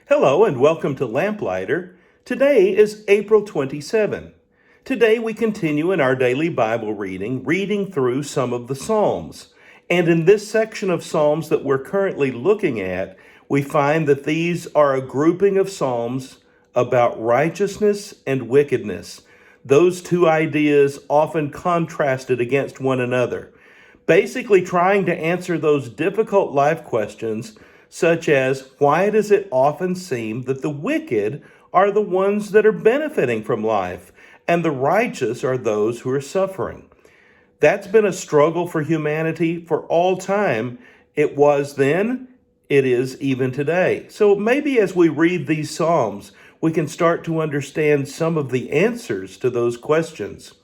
Hello and welcome to Lamplighter. Today is April 27. Today we continue in our daily Bible reading through some of the Psalms. And in this section of Psalms that we're currently looking at, we find that these are a grouping of Psalms about righteousness and wickedness. Those two ideas often contrasted against one another, basically trying to answer those difficult life questions, such as why does it often seem that the wicked are the ones that are benefiting from life and the righteous are those who are suffering? That's been a struggle for humanity for all time. It was then, it is even today. So maybe as we read these Psalms, we can start to understand some of the answers to those questions.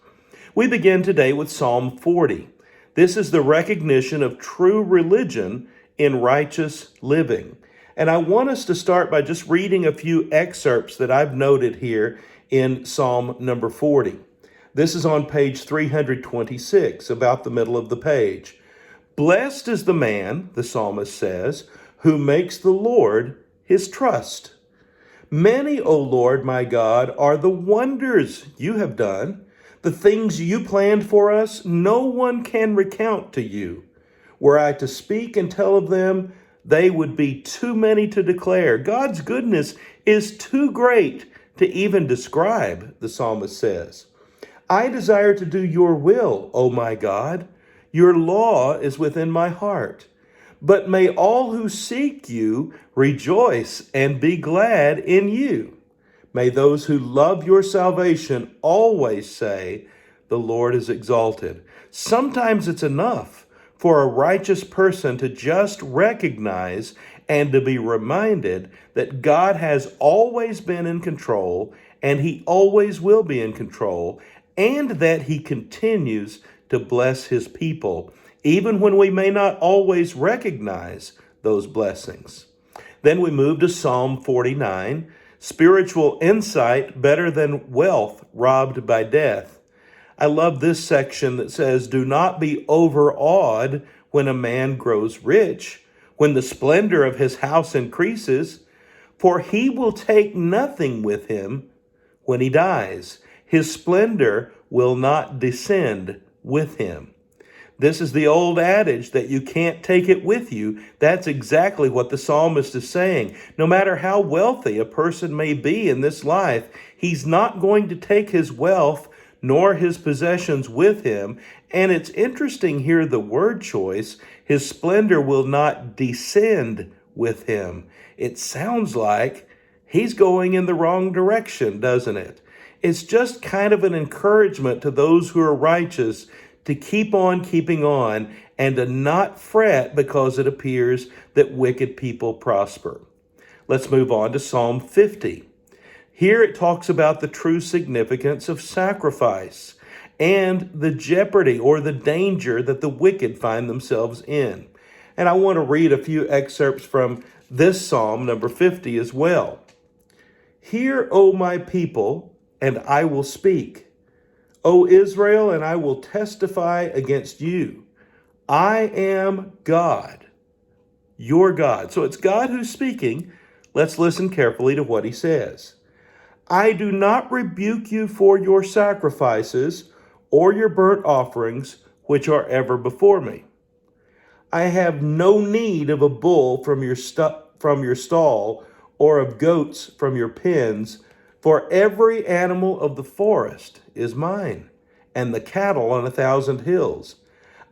We begin today with Psalm 40. This is the recognition of true religion in righteous living. And I want us to start by just reading a few excerpts that I've noted here in Psalm number 40. This is on page 326, about the middle of the page. Blessed is the man, the psalmist says, who makes the Lord his trust. Many, O Lord my God, are the wonders you have done. The things you planned for us, no one can recount to you. Were I to speak and tell of them, they would be too many to declare. God's goodness is too great to even describe, the psalmist says. I desire to do your will, O my God. Your law is within my heart. But may all who seek you rejoice and be glad in you. May those who love your salvation always say, the Lord is exalted. Sometimes it's enough for a righteous person to just recognize and to be reminded that God has always been in control and he always will be in control, and that he continues to bless his people, even when we may not always recognize those blessings. Then we move to Psalm 49, spiritual insight better than wealth robbed by death. I love this section that says, do not be overawed when a man grows rich, when the splendor of his house increases, for he will take nothing with him when he dies. His splendor will not descend with him. This is the old adage that you can't take it with you. That's exactly what the psalmist is saying. No matter how wealthy a person may be in this life, he's not going to take his wealth nor his possessions with him. And it's interesting here, the word choice, his splendor will not descend with him. It sounds like he's going in the wrong direction, doesn't it? It's just kind of an encouragement to those who are righteous to keep on keeping on and to not fret because it appears that wicked people prosper. Let's move on to Psalm 50. Here it talks about the true significance of sacrifice and the jeopardy or the danger that the wicked find themselves in. And I want to read a few excerpts from this Psalm, number 50, as well. Hear, O my people, and I will speak. O Israel, and I will testify against you. I am God, your God. So it's God who's speaking. Let's listen carefully to what he says. I do not rebuke you for your sacrifices or your burnt offerings, which are ever before me. I have no need of a bull from your stall or of goats from your pens, for every animal of the forest is mine, and the cattle on 1,000 hills.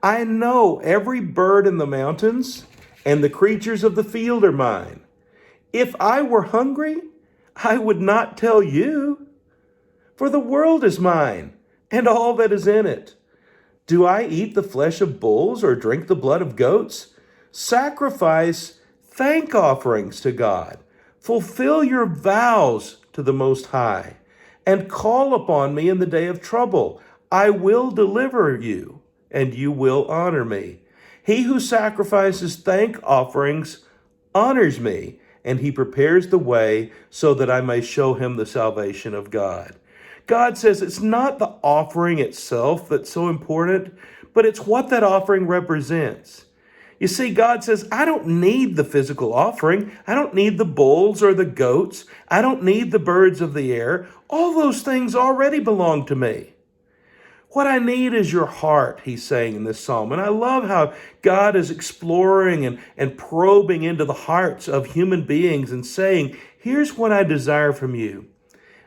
I know every bird in the mountains, and the creatures of the field are mine. If I were hungry, I would not tell you, for the world is mine, and all that is in it. Do I eat the flesh of bulls or drink the blood of goats? Sacrifice thank offerings to God. Fulfill your vows to the Most High, and call upon me in the day of trouble. I will deliver you, and you will honor me. He who sacrifices thank offerings honors me, and he prepares the way so that I may show him the salvation of God. God says it's not the offering itself that's so important, but it's what that offering represents. You see, God says, I don't need the physical offering. I don't need the bulls or the goats. I don't need the birds of the air. All those things already belong to me. What I need is your heart, he's saying in this psalm. And I love how God is exploring and probing into the hearts of human beings and saying, here's what I desire from you.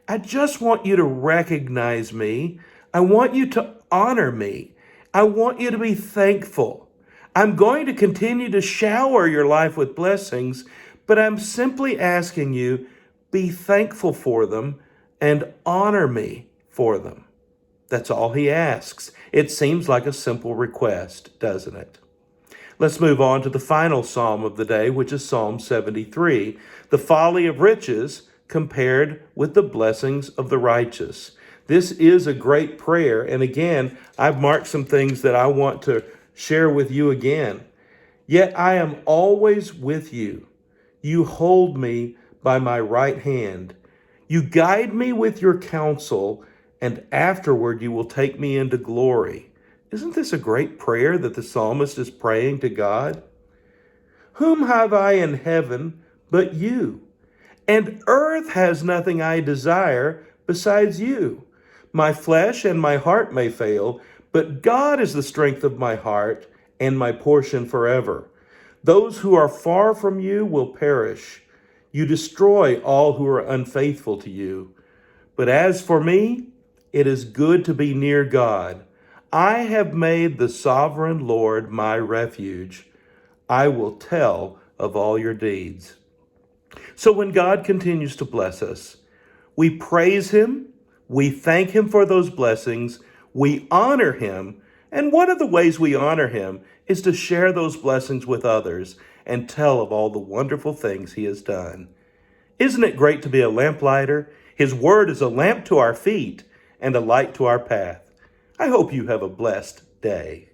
I just want you to recognize me. I want you to honor me. I want you to be thankful. I'm going to continue to shower your life with blessings, but I'm simply asking you, be thankful for them and honor me for them. That's all he asks. It seems like a simple request, doesn't it? Let's move on to the final psalm of the day, which is Psalm 73, the folly of riches compared with the blessings of the righteous. This is a great prayer, and again, I've marked some things that I want to share with you again. Yet I am always with you. You hold me by my right hand. You guide me with your counsel, and afterward you will take me into glory. Isn't this a great prayer that the psalmist is praying to God? Whom have I in heaven but you? And earth has nothing I desire besides you. My flesh and my heart may fail, but God is the strength of my heart and my portion forever. Those who are far from you will perish. You destroy all who are unfaithful to you. But as for me, it is good to be near God. I have made the sovereign Lord my refuge. I will tell of all your deeds. So when God continues to bless us, we praise him, we thank him for those blessings, we honor him, and one of the ways we honor him is to share those blessings with others and tell of all the wonderful things he has done. Isn't it great to be a lamplighter? His word is a lamp to our feet and a light to our path. I hope you have a blessed day.